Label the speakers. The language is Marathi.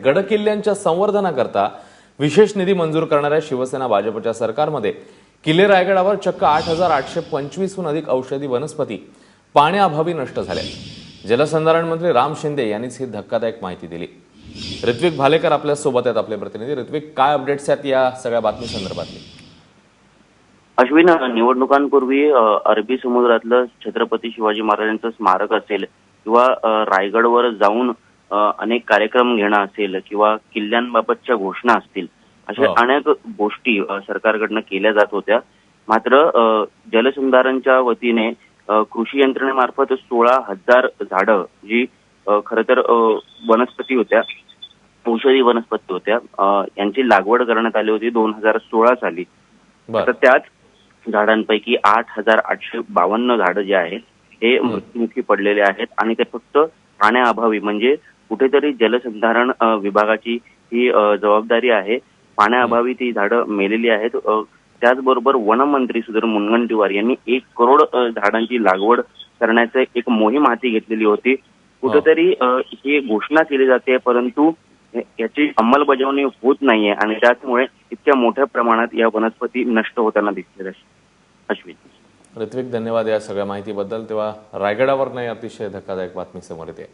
Speaker 1: गडकिल्ल्यांच्या संवर्धनाकरता विशेष निधी मंजूर करणाऱ्या शिवसेना भाजपच्या सरकारमध्ये किल्ले रायगडावर चक्क 8,825हून अधिक औषधी वनस्पती पाण्याअभावी नष्ट झाल्या। जलसंधारण मंत्री राम शिंदे यांनीच ही धक्कादायक माहिती दिली। ऋत्विक भालेकर आपल्या सोबत आहेत, आपले प्रतिनिधी। ऋत्विक, काय अपडेट्स आहेत या सगळ्या बातमी संदर्भातली?
Speaker 2: अश्विन, निवडणुकांपूर्वी अरबी समुद्रातलं छत्रपती शिवाजी महाराजांचं स्मारक असेल किंवा रायगडवर जाऊन अनेक कार्यक्रम घेणं असेल किंवा किल्ल्यांबाबतच्या घोषणा असतील, अशा अनेक गोष्टी सरकारकडनं केल्या जात होत्या। मात्र जलसंधारणच्या वतीने कृषी यंत्रणेमार्फत 16,000 झाडं जी खरं तर वनस्पती होत्या, औषधी वनस्पती होत्या, यांची लागवड करण्यात आली होती 2016 साली। तर त्याच झाडांपैकी 8,852 झाडं जे आहेत हे मृत्युमुखी पडलेले आहेत आणि ते फक्त पाण्याअभावी, म्हणजे कुठेतरी जलसंधारण विभागाची ही जबाबदारी आहे, पाण्याअभावी ती झाडं मेलेली आहेत। त्याचबरोबर वनमंत्री सुधीर मुनगंटीवार यांनी 1 करोड झाडांची लागवड करण्याची एक मोहीम हाती घेतलेली होती। कुठेतरी ही घोषणा केली जाते परंतु याची अंमलबजावणी होत नाहीये आणि त्यामुळे इतक्या मोठ्या प्रमाणात या वनस्पती नष्ट होताना दिसतात। अश्विन,
Speaker 1: ऋत्विक, धन्यवाद या सगळ्या माहितीबद्दल। तेव्हा रायगडावर नाही, अतिशय धक्कादायक बातमी समोर येते।